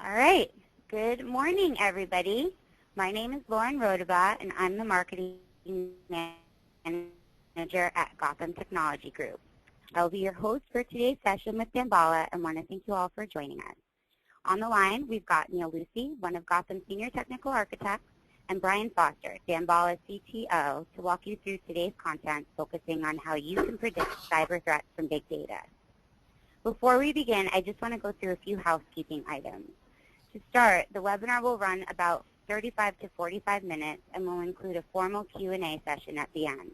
All right. Good morning, everybody. My name is Lauren Rodabat, and I'm the Marketing Manager at Gotham Technology Group. I'll be your host for today's session with Damballa, and want to thank you all for joining us. On the line, we've got Neil Lucy, one of Gotham's Senior Technical Architects, and Brian Foster, Damballa's CTO, to walk you through today's content, focusing on how you can predict cyber threats from big data. Before we begin, I just want to go through a few housekeeping items. To start, the webinar will run about 35 to 45 minutes and will include a formal Q&A session at the end.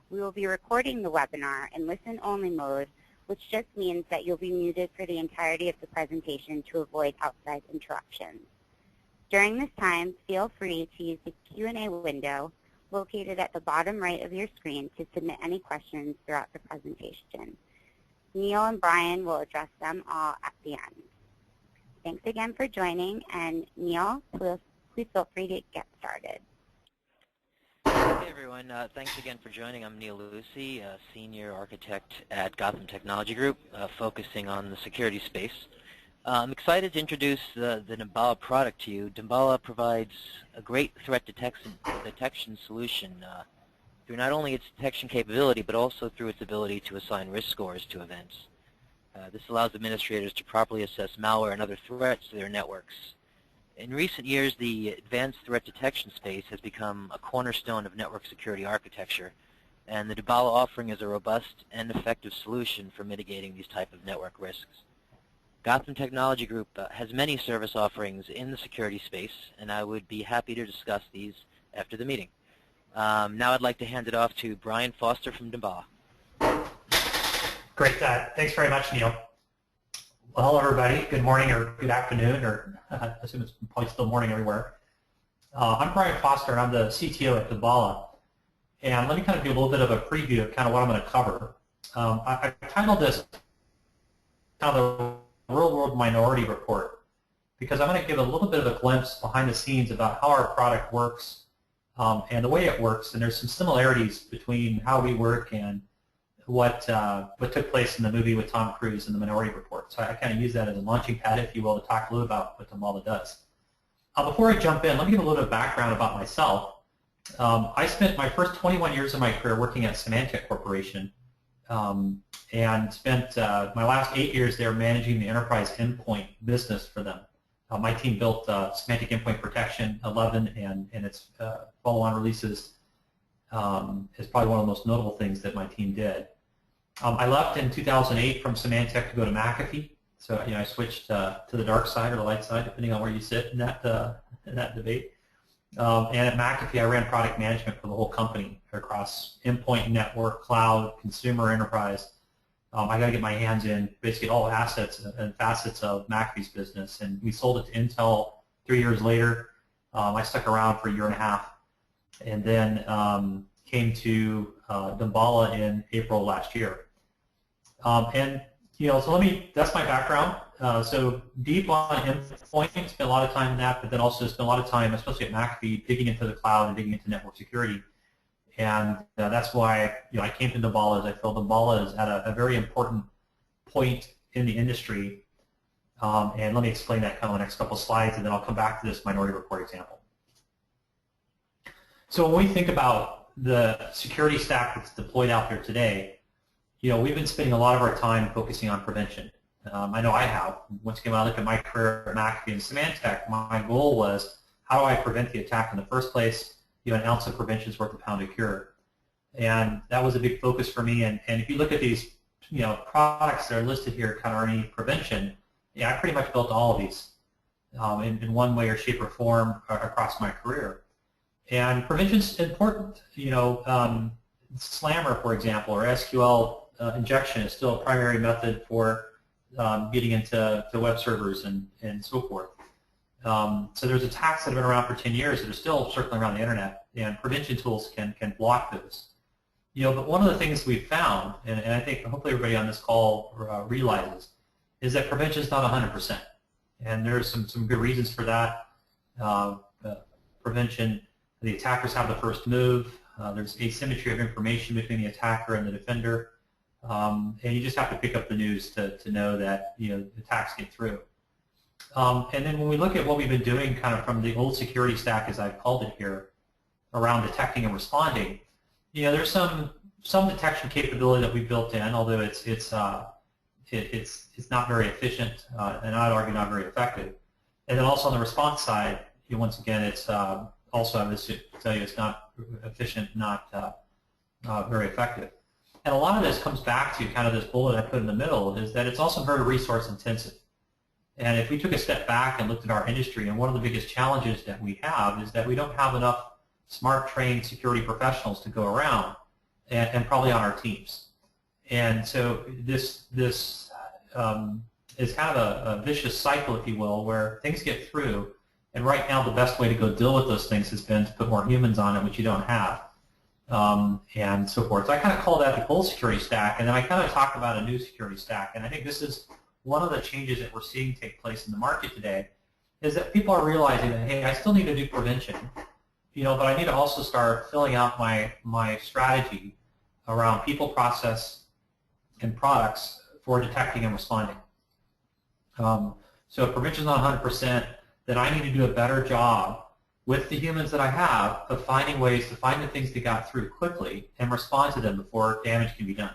We will be recording the webinar in listen-only mode, which just means that you'll be muted for the entirety of the presentation to avoid outside interruptions. During this time, feel free to use the Q&A window located at the bottom right of your screen to submit any questions throughout the presentation. Neil and Brian will address them all at the end. Thanks again for joining, and Neil, please feel free to get started. Hey everyone, thanks again for joining. I'm Neil Lucy, Senior Architect at Gotham Technology Group, focusing on the security space. I'm excited to introduce the Damballa product to you. Damballa provides a great threat detection solution through not only its detection capability, but also through its ability to assign risk scores to events. This allows administrators to properly assess malware and other threats to their networks. In recent years, the advanced threat detection space has become a cornerstone of network security architecture, and the Damballa offering is a robust and effective solution for mitigating these type of network risks. Gotham Technology Group has many service offerings in the security space, and I would be happy to discuss these after the meeting. Now I'd like to hand it off to Brian Foster from Damballa. Great. Thanks very much, Neil. Well, hello, everybody. Good morning or good afternoon, or I assume it's probably still morning everywhere. I'm Brian Foster, and I'm the CTO at Damballa. And let me kind of do a little bit of a preview of kind of what I'm going to cover. I titled this kind of the Real-World Minority Report, because I'm going to give a little bit of a glimpse behind the scenes about how our product works and the way it works. And there's some similarities between how we work and what took place in the movie with Tom Cruise and the Minority Report. So I kind of use that as a launching pad, if you will, to talk a little about what Damballa does. Before I jump in, let me give a little bit of background about myself. I spent my first 21 years of my career working at Symantec Corporation, and spent my last 8 years there managing the enterprise endpoint business for them. My team built Symantec Endpoint Protection 11 and its follow-on releases is probably one of the most notable things that my team did. I left in 2008 from Symantec to go to McAfee. So I switched to the dark side or the light side, depending on where you sit in that debate. And at McAfee, I ran product management for the whole company across endpoint, network, cloud, consumer, enterprise. I got to get my hands in basically all assets and facets of McAfee's business. And we sold it to Intel 3 years later. I stuck around for a year and a half, and then came to Damballa in April last year. So that's my background. So deep on endpoint, spent a lot of time in that, but then also spent a lot of time, especially at McAfee, digging into the cloud and digging into network security. And that's why I came to Damballa, as I feel Damballa is at a very important point in the industry. And let me explain that kind of in the next couple of slides, and then I'll come back to this Minority Report example. So when we think about the security stack that's deployed out there today, we've been spending a lot of our time focusing on prevention. I know I have. Once again, when I look at my career at McAfee and Symantec, my goal was, how do I prevent the attack in the first place? An ounce of prevention is worth a pound of cure. And that was a big focus for me. And if you look at these products that are listed here, kind of underneath prevention, I pretty much built all of these in one way or shape or form across my career. And prevention is important. Slammer, for example, or SQL injection is still a primary method for getting into web servers and so forth. So there's attacks that have been around for 10 years that are still circling around the internet, and prevention tools can block those. But one of the things we've found, and I think hopefully everybody on this call realizes, is that prevention is not 100%. And there's some good reasons for that. Prevention, the attackers have the first move. There's asymmetry of information between the attacker and the defender. And you just have to pick up the news to know that attacks get through. And then when we look at what we've been doing kind of from the old security stack, as I've called it here, around detecting and responding, there's some detection capability that we built in, although it's not very efficient, and I'd argue not very effective. And then also on the response side, once again, it's also, I would tell you, it's not efficient, not very effective. And a lot of this comes back to kind of this bullet I put in the middle, is that it's also very resource intensive. And if we took a step back and looked at our industry, and one of the biggest challenges that we have is that we don't have enough smart, trained security professionals to go around, and probably on our teams. And so this is kind of a vicious cycle, if you will, where things get through, and right now the best way to go deal with those things has been to put more humans on it, which you don't have, and so forth. So I kind of call that the old security stack, and then I kind of talk about a new security stack. And I think this is one of the changes that we're seeing take place in the market today, is that people are realizing that, hey, I still need to do prevention, but I need to also start filling out my strategy around people, process, and products for detecting and responding. So if prevention is not 100%, then I need to do a better job with the humans that I have of finding ways to find the things that got through quickly and respond to them before damage can be done.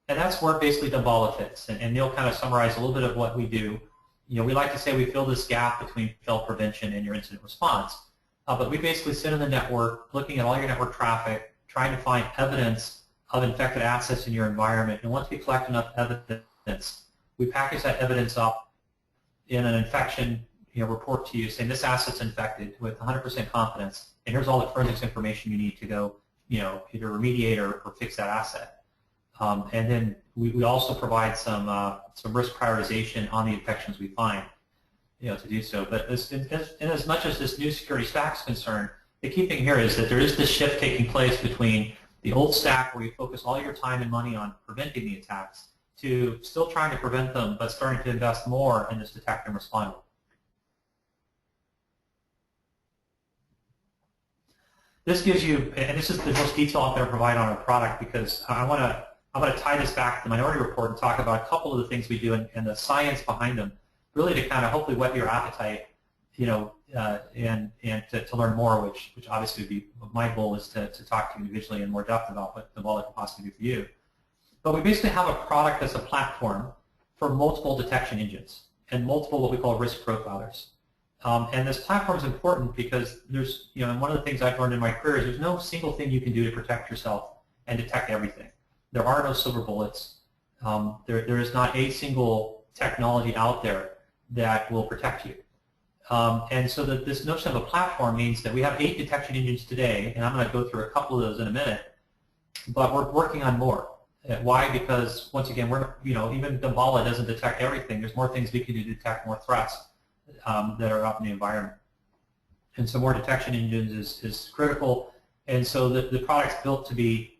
And that's where basically Damballa fits. And Neil kind of summarized a little bit of what we do. We like to say we fill this gap between failed prevention and your incident response. But we basically sit in the network, looking at all your network traffic, trying to find evidence of infected assets in your environment. And once we collect enough evidence, we package that evidence up in an infection report to you saying this asset's infected with 100% confidence, and here's all the forensics information you need to go either remediate or fix that asset. And then we also provide some risk prioritization on the infections we find, to do so. But in as much as this new security stack is concerned, the key thing here is that there is this shift taking place between the old stack where you focus all your time and money on preventing the attacks to still trying to prevent them, but starting to invest more in this detect and respond. This gives you, and this is the most detail I'm going to provide on our product, because I want to tie this back to the Minority Report and talk about a couple of the things we do and the science behind them, really to kind of hopefully whet your appetite, and to learn more, which obviously would be my goal is to talk to you individually in more depth about what Damballa can possibly do for you. But we basically have a product that's a platform for multiple detection engines and multiple what we call risk profilers. And this platform is important because there's, and one of the things I've learned in my career is there's no single thing you can do to protect yourself and detect everything. There are no silver bullets. There is not a single technology out there that will protect you. And so this notion of a platform means that we have 8 detection engines today, and I'm going to go through a couple of those in a minute, but we're working on more. Why? Because, once again, even Damballa doesn't detect everything. There's more things we can do to detect more threats that are out in the environment. And so more detection engines is critical. And so the product's built to be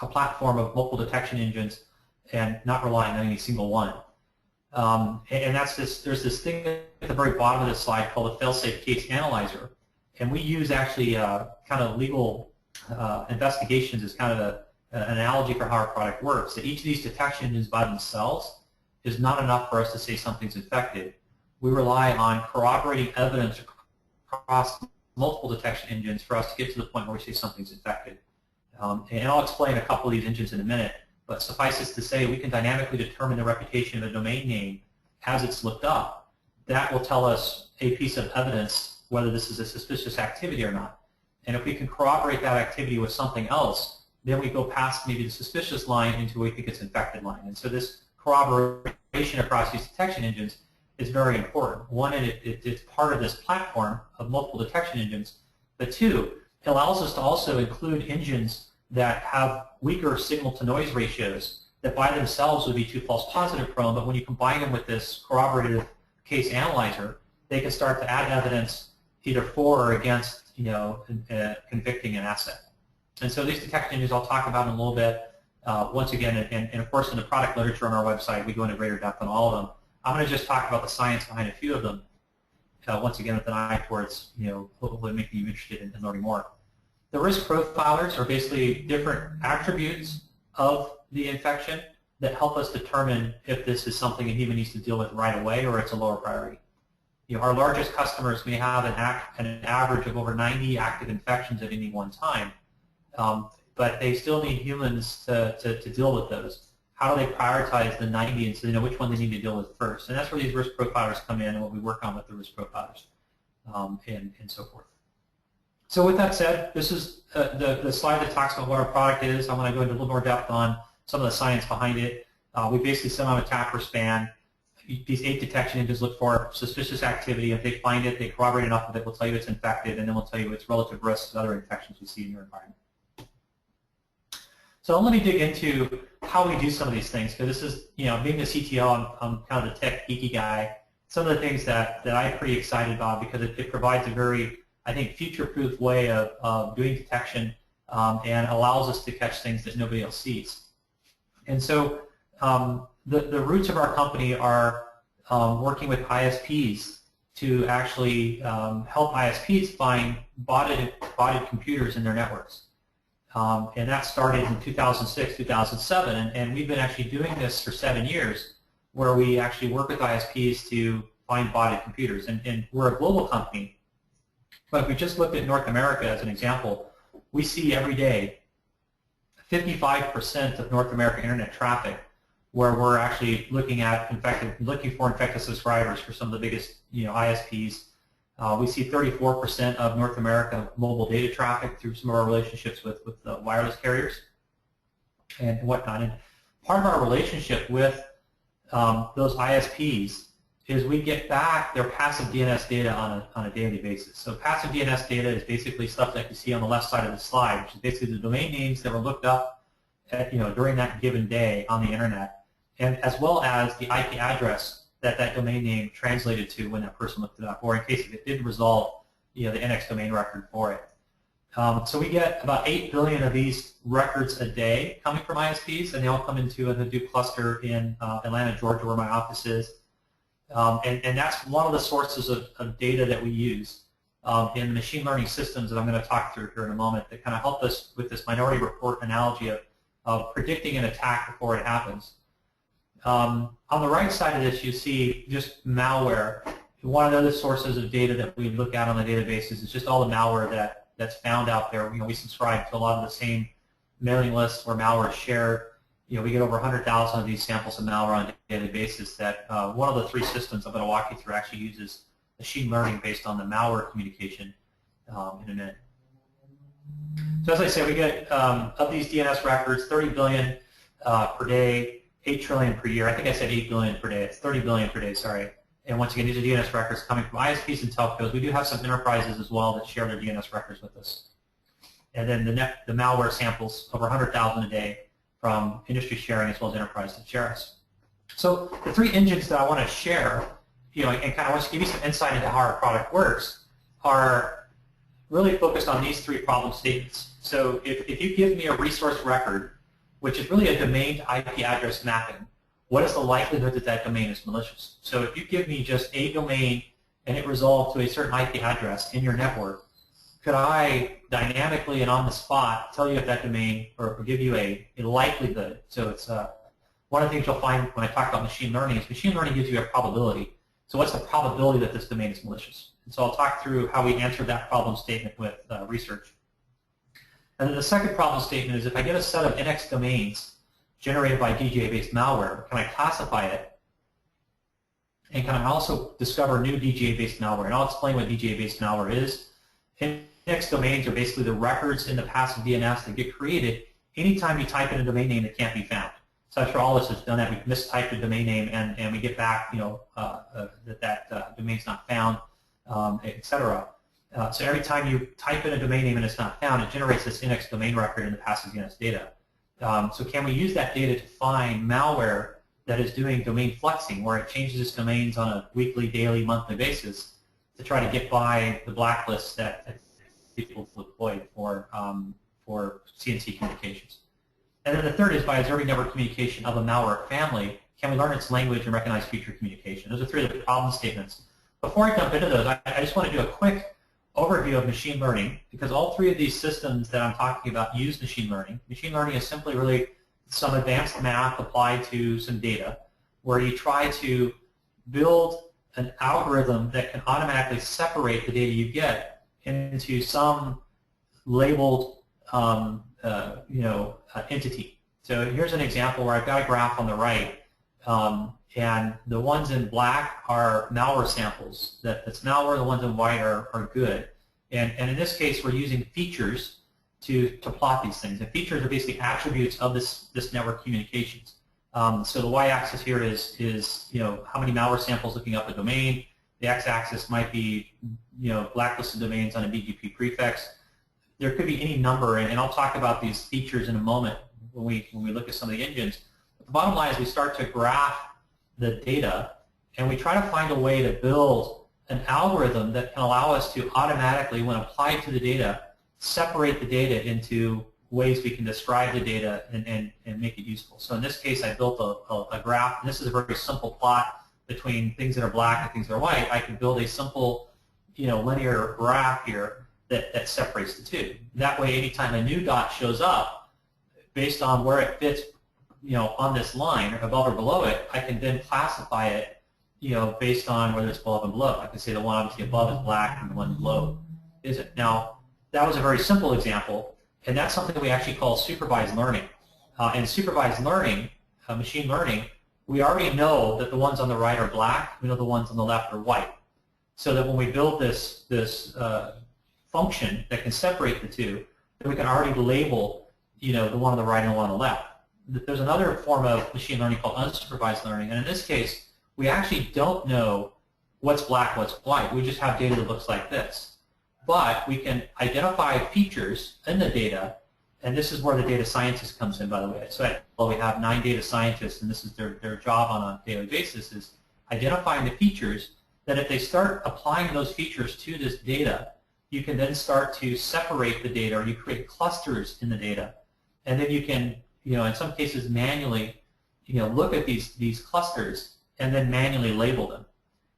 a platform of multiple detection engines and not relying on any single one. And there's this thing at the very bottom of this slide called a fail-safe case analyzer. And we use actually kind of legal investigations as kind of an analogy for how our product works. That each of these detection engines by themselves is not enough for us to say something's infected. We rely on corroborating evidence across multiple detection engines for us to get to the point where we say something's infected. And I'll explain a couple of these engines in a minute, but suffice it to say we can dynamically determine the reputation of a domain name as it's looked up. That will tell us a piece of evidence whether this is a suspicious activity or not. And if we can corroborate that activity with something else, then we go past maybe the suspicious line into what we think it's infected line. And so this corroboration across these detection engines is very important. One, it's part of this platform of multiple detection engines, but two, it allows us to also include engines that have weaker signal-to-noise ratios that by themselves would be too false positive prone, but when you combine them with this corroborative case analyzer, they can start to add evidence either for or against convicting an asset. And so these detection engines I'll talk about in a little bit. Once again, and of course in the product literature on our website, we go into greater depth on all of them. I'm going to just talk about the science behind a few of them, once again with an eye towards hopefully making you interested in learning more. The risk profilers are basically different attributes of the infection that help us determine if this is something a human needs to deal with right away or it's a lower priority. our largest customers may have an average of over 90 active infections at any one time, but they still need humans to deal with those. How do they prioritize the 90 and so they know which one they need to deal with first? And that's where these risk profilers come in and what we work on with the risk profilers and so forth. So with that said, this is the slide that talks about what our product is. I'm going to go into a little more depth on some of the science behind it. We basically send out attacker span. These 8 detection engines look for suspicious activity. If they find it, they corroborate enough of it, we'll tell you it's infected, and then we'll tell you its relative risks to other infections we see in your environment. So let me dig into how we do some of these things, because this is, being the CTO, I'm kind of the tech geeky guy. Some of the things that I'm pretty excited about because it provides a very, I think, future-proof way of doing detection and allows us to catch things that nobody else sees. And so the roots of our company are working with ISPs to actually help ISPs find botted computers in their networks. And that started in 2006, 2007, and we've been actually doing this for 7 years, where we actually work with ISPs to find botted computers. And we're a global company, but if we just looked at North America as an example, we see every day 55% of North American internet traffic where we're actually looking for infected subscribers for some of the biggest ISPs. We see 34% of North America mobile data traffic through some of our relationships with the wireless carriers and whatnot. And part of our relationship with those ISPs is we get back their passive DNS data on a daily basis. So passive DNS data is basically stuff that you see on the left side of the slide, which is basically the domain names that were looked up during that given day on the internet, and as well as the IP address that domain name translated to when that person looked it up, or in case if it didn't resolve the NXDomain record for it. So we get about 8 billion of these records a day coming from ISPs, and they all come into a Hadoop cluster in Atlanta, Georgia, where my office is. And that's one of the sources of data that we use in the machine learning systems that I'm going to talk through here in a moment that kind of help us with this minority report analogy of predicting an attack before it happens. On the right side of this, you see just malware. One of the other sources of data that we look at on the databases is just all the malware that's found out there. We subscribe to a lot of the same mailing lists where malware is shared. We get over 100,000 of these samples of malware on a daily basis that one of the 3 systems I'm going to walk you through actually uses machine learning based on the malware communication in a minute. So as I said, we get of these DNS records, 30 billion per day, 8 trillion per year. I think I said 8 billion per day. It's 30 billion per day, sorry. And once again, these are DNS records coming from ISPs and telcos. We do have some enterprises as well that share their DNS records with us. And then the malware samples, over 100,000 a day from industry sharing as well as enterprise that share us. So the 3 engines that I want to share, and kind of want to give you some insight into how our product works, are really focused on these 3 problem statements. So if you give me a resource record, which is really a domain to IP address mapping, what is the likelihood that that domain is malicious? So if you give me just a domain and it resolved to a certain IP address in your network, could I dynamically and on the spot tell you if that domain, or give you a likelihood? So it's one of the things you'll find when I talk about machine learning is machine learning gives you a probability. So what's the probability that this domain is malicious? And so I'll talk through how we answer that problem statement with research. And then the second problem statement is if I get a set of NX domains generated by DGA-based malware, can I classify it? And can I also discover new DGA-based malware? And I'll explain what DGA-based malware is. NX domains are basically the records in the passive DNS that get created anytime you type in a domain name that can't be found. So after all this is done, that we've mistyped a domain name and we get back, that domain's not found, etc. So every time you type in a domain name and it's not found, it generates this NX domain record in the passive DNS data. So can we use that data to find malware that is doing domain flexing, where it changes its domains on a weekly, daily, monthly basis to try to get by the blacklists that people deployed for CNC communications? And then the third is by observing network communication of a malware family, can we learn its language and recognize future communication? Those are 3 of the problem statements. Before I jump into those, I just want to do a quick overview of machine learning, because all 3 of these systems that I'm talking about use machine learning. Machine learning is simply really some advanced math applied to some data, where you try to build an algorithm that can automatically separate the data you get into some labeled entity. So here's an example where I've got a graph on the right, and the ones in black are malware samples. That's malware. The ones in white are good. And in this case, we're using features to plot these things. And features are basically attributes of this network communications. So the y-axis here is how many malware samples looking up a domain. The x-axis might be blacklisted domains on a BGP prefix. There could be any number, and I'll talk about these features in a moment when we look at some of the engines. But the bottom line is we start to graph the data, and we try to find a way to build an algorithm that can allow us to automatically, when applied to the data, separate the data into ways we can describe the data and make it useful. So in this case, I built a graph, and this is a very simple plot between things that are black and things that are white. I can build a simple linear graph here that separates the two. That way, anytime a new dot shows up, based on where it fits on this line, above or below it, I can then classify it based on whether it's above and below. I can say the one obviously above is black and the one below isn't. Now, that was a very simple example, and that's something that we actually call supervised learning. In supervised learning, machine learning, we already know that the ones on the right are black, we know the ones on the left are white. So that when we build this function that can separate the two, then we can already label the one on the right and the one on the left. There's another form of machine learning called unsupervised learning, and in this case, we actually don't know what's black, what's white. We just have data that looks like this. But we can identify features in the data, and this is where the data scientist comes in, by the way. So we have 9 data scientists, and this is their job on a daily basis, is identifying the features that if they start applying those features to this data, you can then start to separate the data, or you create clusters in the data. And then you can, in some cases, manually, look at these clusters and then manually label them.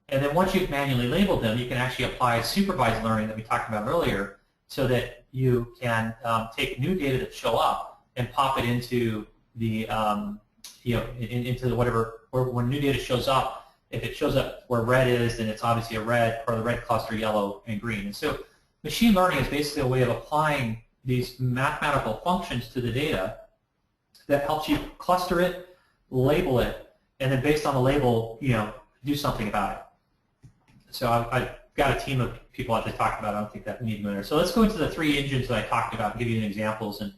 And then once you've manually labeled them, you can actually apply supervised learning that we talked about earlier, so that you can take new data that show up and pop it into the, into whatever, when new data shows up. If it shows up where red is, then it's obviously a red, or the red cluster, yellow, and green. And so machine learning is basically a way of applying these mathematical functions to the data that helps you cluster it, label it, and then based on the label, do something about it. So I've got a team of people that I talked about. I don't think that we need to go there. So let's go into the 3 engines that I talked about and give you examples, and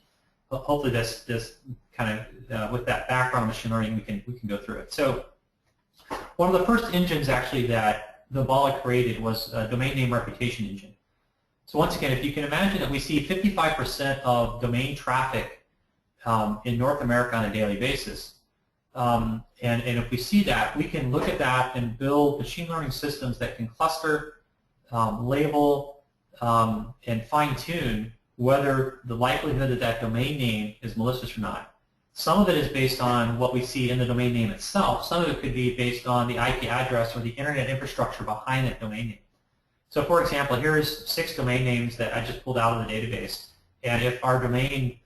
hopefully this kind of with that background of machine learning, we can go through it. So one of the first engines actually that Damballa created was a domain name reputation engine. So once again, if you can imagine that we see 55% of domain traffic in North America on a daily basis, and if we see that, we can look at that and build machine learning systems that can cluster, label, and fine-tune whether the likelihood that that domain name is malicious or not. Some of it is based on what we see in the domain name itself. Some of it could be based on the IP address or the internet infrastructure behind that domain name. So for example, here's 6 domain names that I just pulled out of the database. And if our domain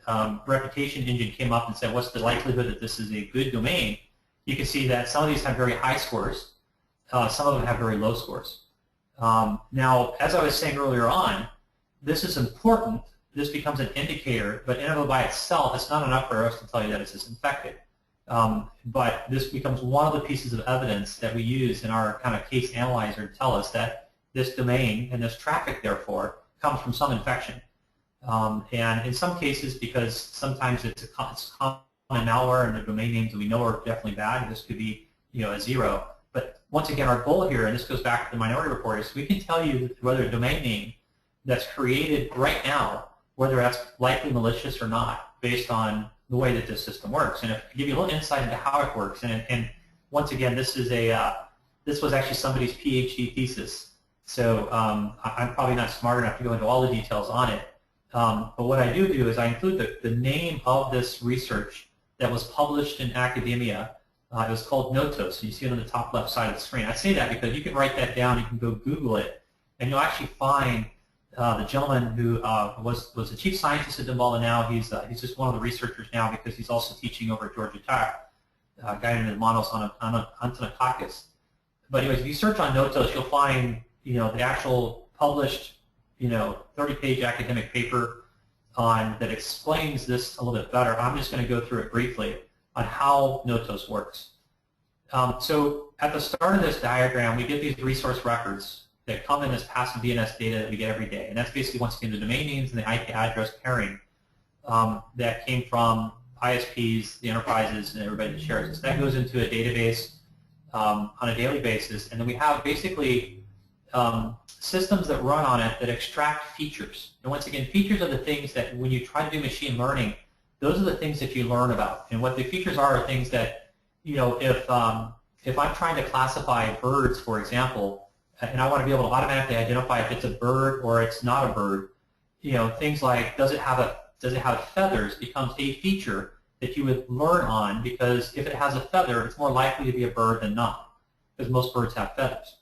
reputation engine came up and said, what's the likelihood that this is a good domain, you can see that some of these have very high scores. Some of them have very low scores. Now, as I was saying earlier on, this is important. This becomes an indicator, but in and by itself, it's not enough for us to tell you that it's infected. But this becomes one of the pieces of evidence that we use in our kind of case analyzer to tell us that this domain and this traffic, therefore, comes from some infection. And in some cases, because sometimes it's common malware and the domain names that we know are definitely bad, this could be a 0. But once again, our goal here, and this goes back to the minority report, is we can tell you whether a domain name that's created right now, whether that's likely malicious or not, based on the way that this system works. And if I give you a little insight into how it works, and once again, this is this was actually somebody's PhD thesis, so I'm probably not smart enough to go into all the details on it. But what I do is I include the name of this research that was published in academia. It was called Notos, and you see it on the top left side of the screen. I say that because you can write that down, you can go Google it, and you'll actually find the gentleman who was the chief scientist at Damballa now. He's just one of the researchers now because he's also teaching over at Georgia Tech, a guy named Manos Antonakakis. But anyways, if you search on Notos, you'll find the actual published 30-page academic paper that explains this a little bit better. I'm just going to go through it briefly on how Notos works. So at the start of this diagram, we get these resource records that come in as passive DNS data that we get every day. And that's basically, once again, the domain names and the IP address pairing that came from ISPs, the enterprises, and everybody that shares this. That goes into a database on a daily basis. And then we have basically systems that run on it that extract features. And once again, features are the things that when you try to do machine learning, those are the things that you learn about. And what the features are things that, if I'm trying to classify birds, for example, and I want to be able to automatically identify if it's a bird or it's not a bird, things like does it have feathers becomes a feature that you would learn on, because if it has a feather, it's more likely to be a bird than not, because most birds have feathers.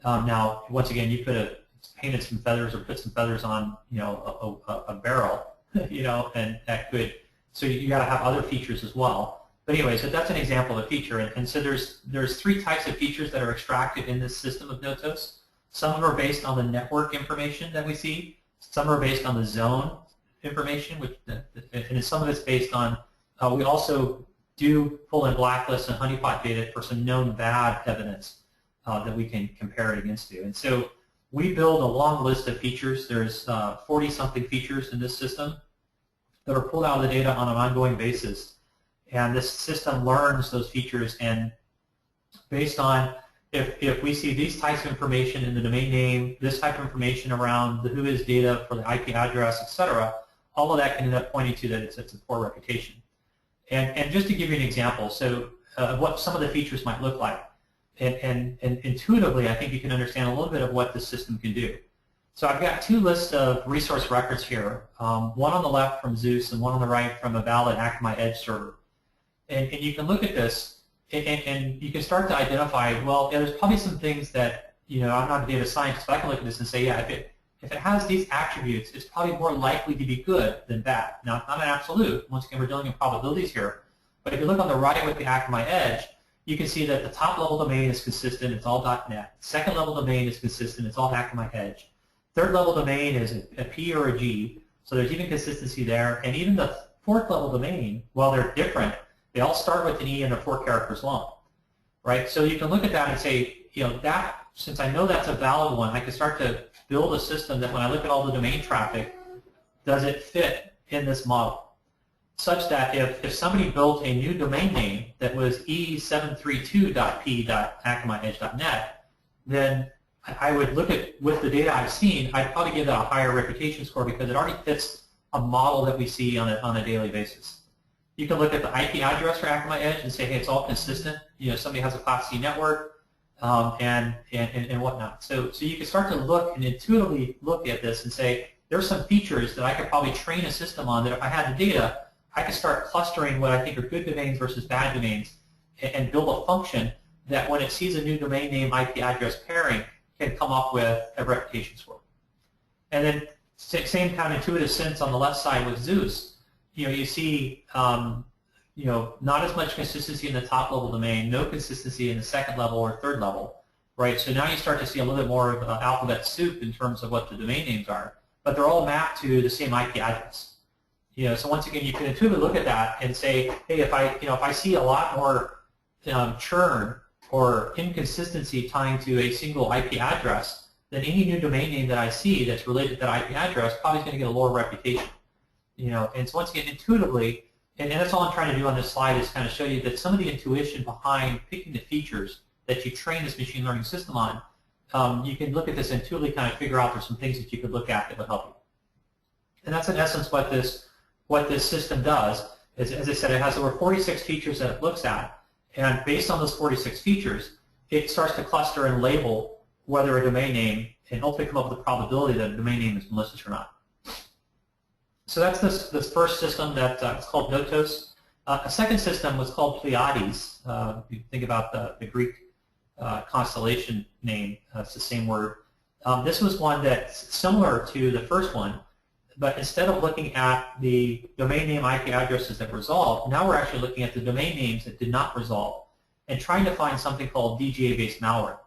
Now, once again, you could have painted some feathers or put some feathers on, a barrel, and that could. So you got to have other features as well. But anyway, so that's an example of a feature, and so there's three types of features that are extracted in this system of Notos. Some of them are based on the network information that we see. Some are based on the zone information, and some of it's based on. We also do pull in blacklists and honeypot data for some known bad evidence that we can compare it against to. And so we build a long list of features. There's 40-something features in this system that are pulled out of the data on an ongoing basis. And this system learns those features, and based on if we see these types of information in the domain name, this type of information around the whois data for the IP address, etc., all of that can end up pointing to that it's a poor reputation. And just to give you an example, so what some of the features might look like, and intuitively, I think you can understand a little bit of what the system can do. So I've got two lists of resource records here, one on the left from Zeus and one on the right from a valid Akamai Edge server. And you can look at this, and you can start to identify, well, there's probably some things that, I'm not a data scientist, but I can look at this and say, yeah, if it has these attributes, it's probably more likely to be good than bad. Now, not an absolute. Once again, we're dealing in probabilities here. But if you look on the right with the Akamai Edge, you can see that the top-level domain is consistent. It's all .NET. Second-level domain is consistent. It's all Akamai Edge. Third-level domain is a P or a G, so there's even consistency there. And even the fourth-level domain, while they're different, they all start with an E and they're 4 characters long, right? So you can look at that and say, that since I know that's a valid one, I can start to build a system that when I look at all the domain traffic, does it fit in this model? Such that if somebody built a new domain name that was e732.p.akamaiedge.net, then I would look at, with the data I've seen, I'd probably give that a higher reputation score because it already fits a model that we see on a daily basis. You can look at the IP address for Akamai Edge and say, hey, it's all consistent. Somebody has a Class C network and whatnot. So you can start to look and intuitively look at this and say, there's some features that I could probably train a system on that if I had the data, I could start clustering what I think are good domains versus bad domains and build a function that when it sees a new domain name IP address pairing can come up with a reputation score. And then same kind of intuitive sense on the left side with Zeus. You see, not as much consistency in the top-level domain, no consistency in the second level or third level, right? So now you start to see a little bit more of alphabet soup in terms of what the domain names are, but they're all mapped to the same IP address. So once again, you can intuitively look at that and say, hey, if I see a lot more churn or inconsistency tying to a single IP address, then any new domain name that I see that's related to that IP address probably is going to get a lower reputation. And so once again, intuitively, and that's all I'm trying to do on this slide is kind of show you that some of the intuition behind picking the features that you train this machine learning system on, you can look at this and intuitively kind of figure out there's some things that you could look at that would help you. And that's in essence what this system does. As I said, it has over 46 features that it looks at, and based on those 46 features, it starts to cluster and label whether a domain name and ultimately come up with the probability that a domain name is malicious or not. So that's this first system that it's called Notos. A second system was called Pleiades. If you think about the Greek constellation name, it's the same word. This was one that's similar to the first one, but instead of looking at the domain name IP addresses that resolved, now we're actually looking at the domain names that did not resolve and trying to find something called DGA-based malware.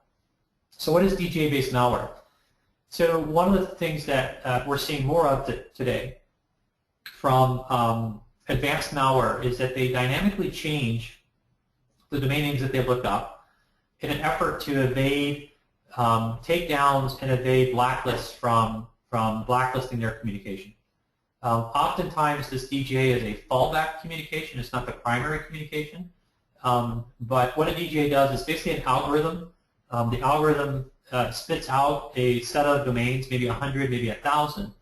So what is DGA-based malware? So one of the things that we're seeing more of today from advanced malware is that they dynamically change the domain names that they look up in an effort to evade takedowns and evade blacklists from blacklisting their communication. Oftentimes this DGA is a fallback communication, it's not the primary communication. But what a DGA does is basically an algorithm. The algorithm spits out a set of domains, maybe 100, maybe 1,000,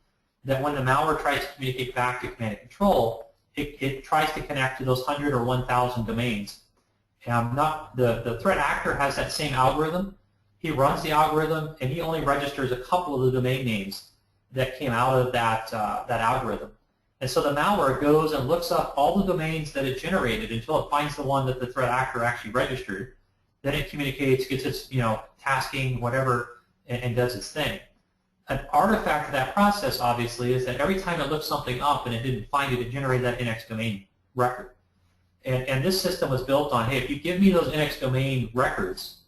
that when the malware tries to communicate back to command and control, it tries to connect to those 100 or 1,000 domains. The threat actor has that same algorithm. He runs the algorithm, and he only registers a couple of the domain names that came out of that algorithm. And so the malware goes and looks up all the domains that it generated until it finds the one that the threat actor actually registered. Then it communicates, gets its tasking, whatever, and does its thing. An artifact of that process, obviously, is that every time it looked something up and it didn't find it, it generated that NXDomain record. And this system was built on, hey, if you give me those NXDomain records,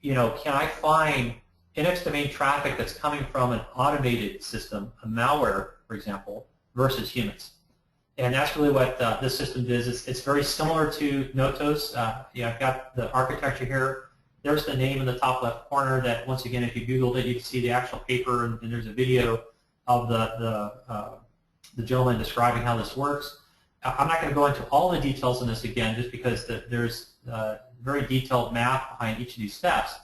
can I find NXDomain traffic that's coming from an automated system, a malware, for example, versus humans? And that's really what this system does. It's very similar to Notos. I've got the architecture here. There's the name in the top left corner that, once again, if you Googled it, you can see the actual paper, and there's a video of the gentleman describing how this works. I'm not going to go into all the details in this again, just because there's very detailed math behind each of these steps.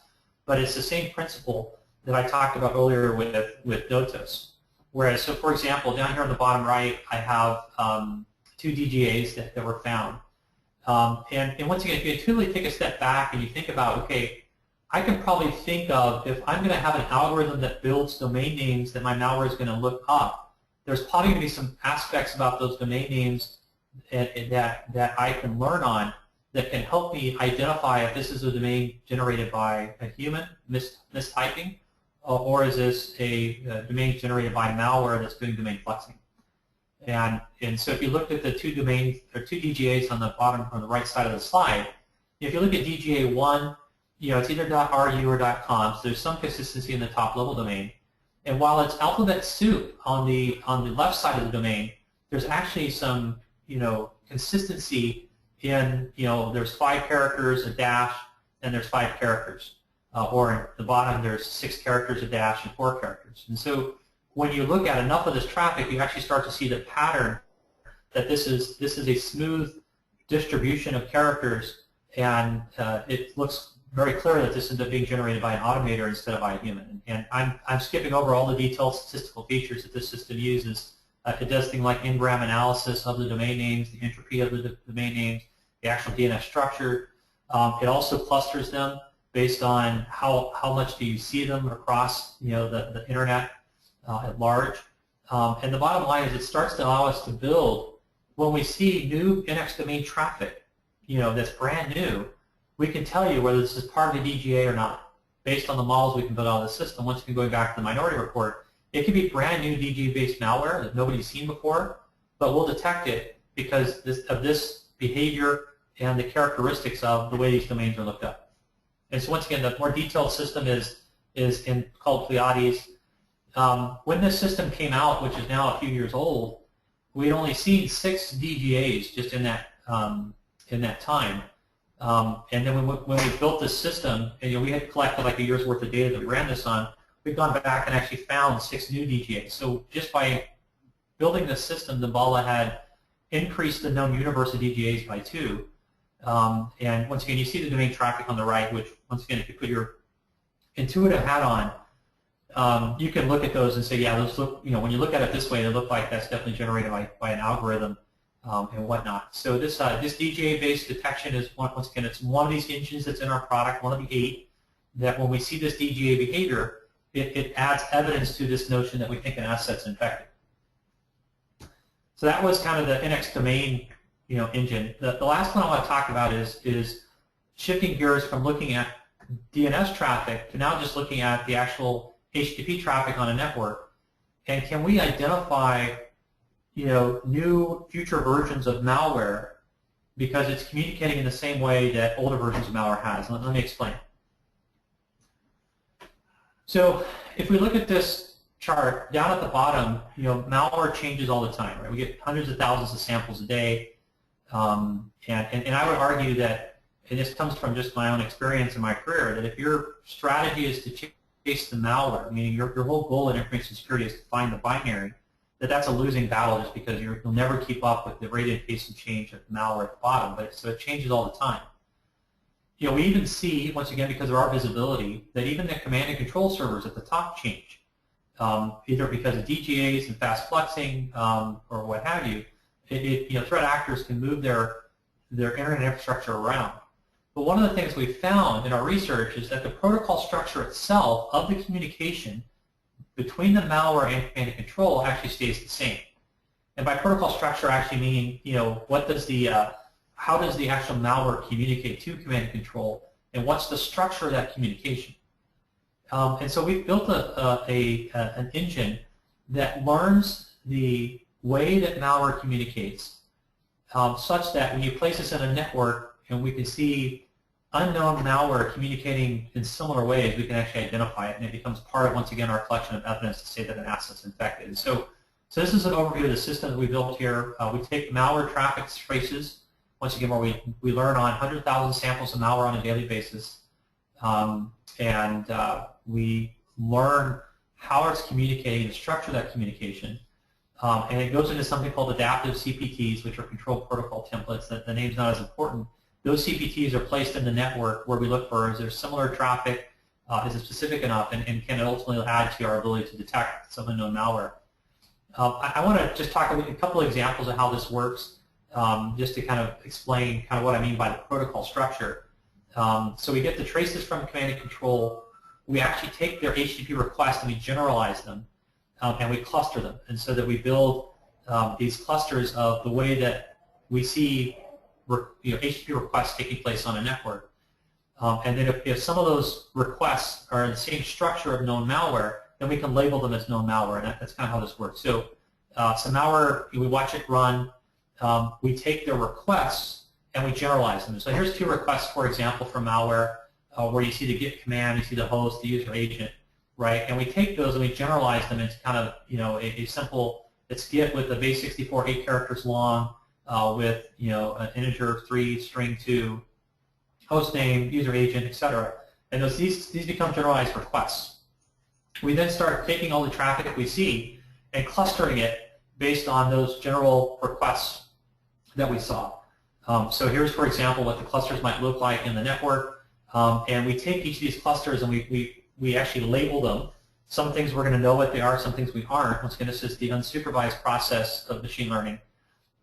But it's the same principle that I talked about earlier with Notos. Whereas, so for example, down here on the bottom right, I have 2 DGAs that were found. And once again, if you intuitively take a step back and you think about, okay, I can probably think of, if I'm going to have an algorithm that builds domain names that my malware is going to look up, there's probably going to be some aspects about those domain names that I can learn on that can help me identify if this is a domain generated by a human mistyping, or is this a domain generated by malware that's doing domain flexing. And so if you looked at the 2 DGAs on the bottom, on the right side of the slide, if you look at DGA 1, it's either .ru or .com, so there's some consistency in the top level domain. And while it's alphabet soup on the left side of the domain, there's actually some consistency in there's 5 characters, a dash, and there's 5 characters. Or at the bottom there's 6 characters, a dash, and 4 characters. And so when you look at enough of this traffic, you actually start to see the pattern that this is a smooth distribution of characters, and it looks very clear that this is being generated by an automator instead of by a human. And I'm skipping over all the detailed statistical features that this system uses. It does things like in-gram analysis of the domain names, the entropy of the domain names, the actual DNS structure. It also clusters them based on how much do you see them across the internet at large. And the bottom line is it starts to allow us to build, when we see new NXDomain traffic, that's brand new, we can tell you whether this is part of the DGA or not. Based on the models we can build out of the system, once again going back to the minority report, it could be brand new DGA-based malware that nobody's seen before, but we'll detect it because of this behavior and the characteristics of the way these domains are looked up. And so once again, the more detailed system is called Pleiades. When this system came out, which is now a few years old, we'd only seen 6 DGAs just in that time. And then when we built this system, and we had collected like a year's worth of data that we ran this on, we've gone back and actually found 6 new DGAs. So just by building this system, Damballa had increased the known universe of DGAs by 2. And once again, you see the domain traffic on the right, which once again, if you put your intuitive hat on, you can look at those and say, yeah, those look, when you look at it this way, they look like that's definitely generated by an algorithm and whatnot. So this DGA-based detection is, once again, it's one of these engines that's in our product, one of the 8, that when we see this DGA behavior, it adds evidence to this notion that we think an asset's infected. So that was kind of the NXDomain engine. The last one I want to talk about is shifting gears from looking at DNS traffic to now just looking at the actual HTTP traffic on a network. And can we identify new future versions of malware because it's communicating in the same way that older versions of malware has? Let me explain. So if we look at this chart, down at the bottom, malware changes all the time, right? We get hundreds of thousands of samples a day, and I would argue that, and this comes from just my own experience in my career, that if your strategy is to chase the malware, meaning your whole goal in information security is to find the binary, that's a losing battle just because you'll never keep up with the rate and pace of change of malware at the bottom. So it changes all the time. We even see, once again, because of our visibility, that even the command and control servers at the top change, either because of DGAs and fast flexing or what have you. Threat actors can move their internet infrastructure around. But one of the things we found in our research is that the protocol structure itself of the communication between the malware and command and control actually stays the same. And by protocol structure, actually meaning, how does the actual malware communicate to command and control, and what's the structure of that communication? And so we've built an engine that learns the way that malware communicates, such that when you place this in a network and we can see unknown malware communicating in similar ways, we can actually identify it, and it becomes part of, once again, our collection of evidence to say that an asset's infected. And so this is an overview of the system that we built here. We take malware traffic traces, once again, where we learn on 100,000 samples of malware on a daily basis, and we learn how it's communicating, the structure of that communication, and it goes into something called adaptive CPTs, which are control protocol templates. That the name's not as important. Those CPTs are placed in the network where we look for, is there similar traffic, is it specific enough, and can it ultimately add to our ability to detect some unknown malware. I want to just talk a couple of examples of how this works, just to kind of explain kind of what I mean by the protocol structure. So we get the traces from command and control. We actually take their HTTP requests and we generalize them, and we cluster them. And so that we build these clusters of the way that we see HTTP requests taking place on a network. And then if some of those requests are in the same structure of known malware, then we can label them as known malware, and that's kind of how this works. So some malware, we watch it run, we take their requests and we generalize them. So here's two requests, for example, from malware, where you see the get command, you see the host, the user agent, right? And we take those and we generalize them into kind of a simple, it's get with the base 64, 8 characters long, with an integer 3, string 2, host name, user agent, etc. And these become generalized requests. We then start taking all the traffic we see and clustering it based on those general requests that we saw. So here's, for example, what the clusters might look like in the network. And we take each of these clusters and we actually label them. Some things we're going to know what they are, some things we aren't. Once again, this is the unsupervised process of machine learning.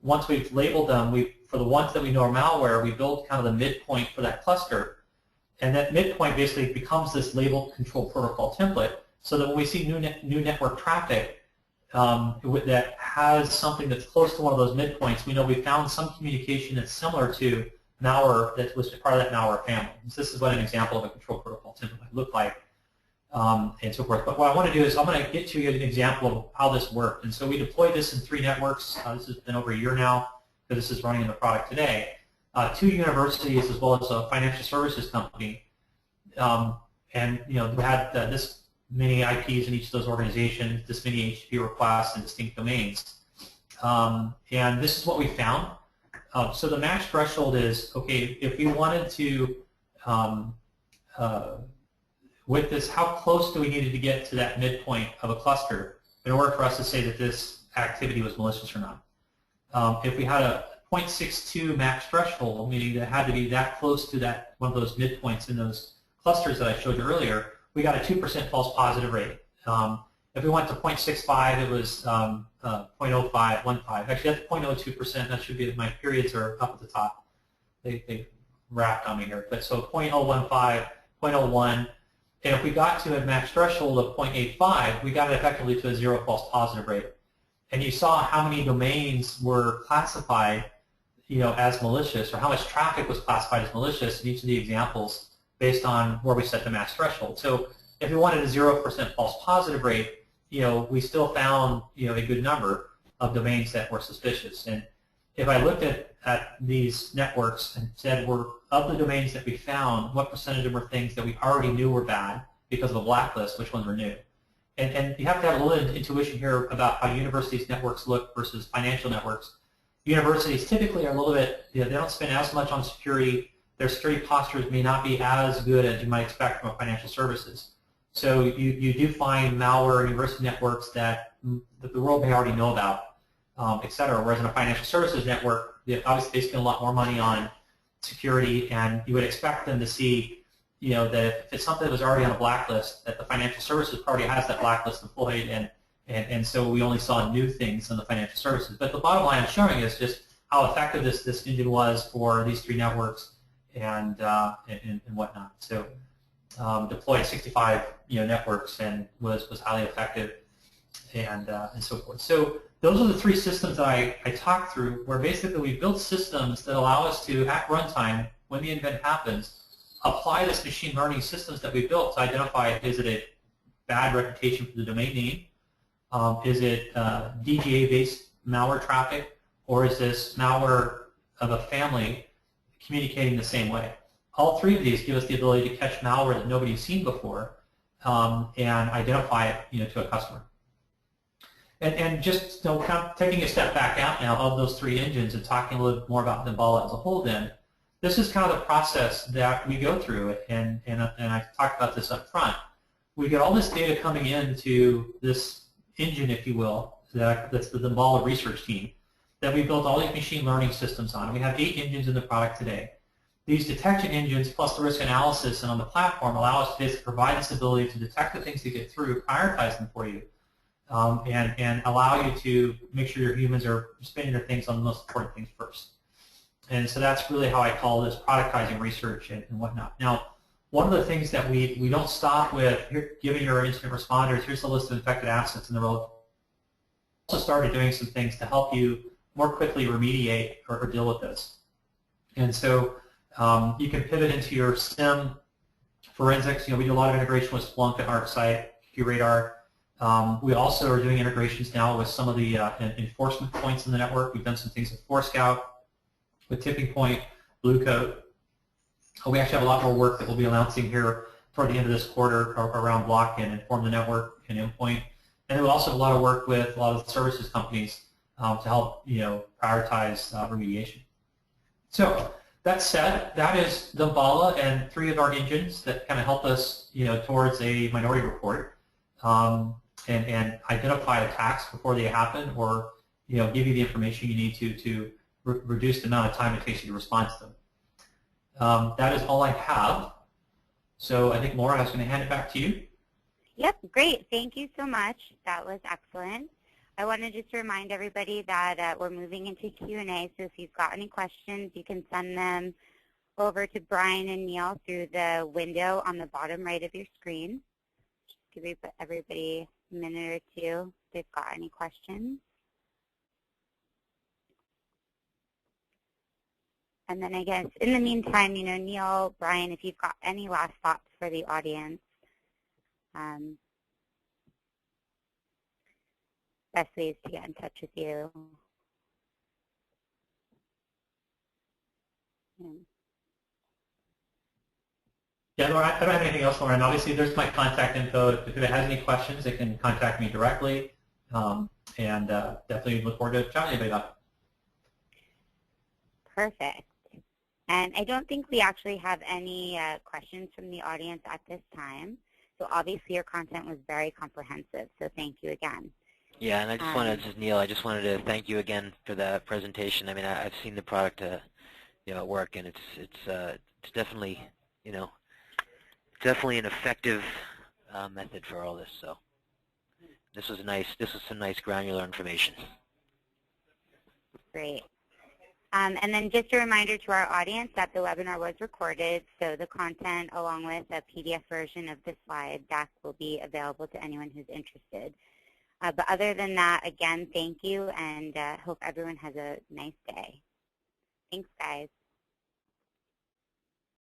Once we've labeled them, for the ones that we know are malware, we build kind of the midpoint for that cluster. And that midpoint basically becomes this labeled control protocol template, so that when we see new network traffic that has something that's close to one of those midpoints, we know we found some communication that's similar to malware that was part of that malware family. So this is what an example of a control protocol template might look like, and so forth. But what I want to do is I'm going to get to you an example of how this worked. And so we deployed this in 3 networks. This has been over a year now, but this is running in the product today. 2 universities as well as a financial services company. And we had this many IPs in each of those organizations, this many HTTP requests and distinct domains. And this is what we found. So the match threshold is, okay, if we wanted to, with this, how close do we need to get to that midpoint of a cluster in order for us to say that this activity was malicious or not? If we had a 0.62 match threshold, meaning that it had to be that close to that one of those midpoints in those clusters that I showed you earlier, we got a 2% false positive rate. If we went to 0.65, it was 0.0515. Actually, that's 0.02%. That should be, my periods are up at the top. They wrapped on me here. But so 0.015, 0.01, and if we got to a match threshold of 0.85, we got it effectively to a 0 false positive rate. And you saw how many domains were classified, as malicious, or how much traffic was classified as malicious in each of the examples based on where we set the match threshold. So if we wanted a 0% false positive rate, we still found, a good number of domains that were suspicious. And if I looked at these networks and said, of the domains that we found, what percentage of them were things that we already knew were bad, because of the blacklist, which ones were new. And you have to have a little intuition here about how universities' networks look versus financial networks. Universities typically are a little bit, they don't spend as much on security. Their security postures may not be as good as you might expect from a financial services. So you do find malware university networks that the world may already know about, et cetera. Whereas in a financial services network, obviously they spend a lot more money on security, and you would expect them to see, that if it's something that was already on a blacklist, that the financial services already has that blacklist deployed, and so we only saw new things in the financial services. But the bottom line I'm showing is just how effective this engine was for these 3 networks and whatnot. So deployed 65 networks and was highly effective, and so forth. So those are the 3 systems that I talked through, where basically we built systems that allow us to, at runtime, when the event happens, apply this machine learning systems that we built to identify, is it a bad reputation for the domain name? Is it DGA-based malware traffic? Or is this malware of a family communicating the same way? All 3 of these give us the ability to catch malware that nobody's seen before and identify it to a customer. And just kind of taking a step back out now of those 3 engines and talking a little bit more about Damballa as a whole, then this is kind of the process that we go through, and I talked about this up front. We get all this data coming into this engine, if you will, that's the Damballa research team, that we built all these machine learning systems on. And we have 8 engines in the product today. These detection engines plus the risk analysis and on the platform allow us to provide this ability to detect the things that get through, prioritize them for you, and allow you to make sure your humans are spending their things on the most important things first. And so that's really how I call this productizing research and whatnot. Now, one of the things that we don't stop with, giving your incident responders, here's the list of infected assets in the world. We also started doing some things to help you more quickly remediate or deal with this. And so you can pivot into your SIM forensics. We do a lot of integration with Splunk and ArcSight, QRadar. We also are doing integrations now with some of the enforcement points in the network. We've done some things with Forescout, with Tipping Point, Blue Coat. We actually have a lot more work that we'll be announcing here toward the end of this quarter around block and inform the network and endpoint. And we'll also have a lot of work with a lot of the services companies to help prioritize remediation. So that said, that is Damballa and 3 of our engines that kind of help us towards a minority report and identify attacks before they happen, or give you the information you need to reduce the amount of time it takes you to respond to them. That is all I have. So I think, Laura, I was going to hand it back to you. Yep, great. Thank you so much. That was excellent. I want to just remind everybody that we're moving into Q&A, so if you've got any questions, you can send them over to Brian and Neil through the window on the bottom right of your screen. Just give everybody a minute or 2 if they've got any questions. And then I guess in the meantime, Neil, Brian, if you've got any last thoughts for the audience, best ways to get in touch with you. Yeah, Laura, I don't have anything else, Lauren. Obviously, there's my contact info. If it has any questions, they can contact me directly, and definitely look forward to chatting to anybody about it. Perfect. And I don't think we actually have any questions from the audience at this time. So obviously your content was very comprehensive, so thank you again. Yeah, and I just wanted, this is Neil, I just wanted to thank you again for that presentation. I mean, I've seen the product at work, and it's definitely, definitely an effective method for all this. So this was some nice granular information. Great. And then just a reminder to our audience that the webinar was recorded, so the content along with a PDF version of the slide deck will be available to anyone who's interested. But other than that, again, thank you, and hope everyone has a nice day. Thanks, guys.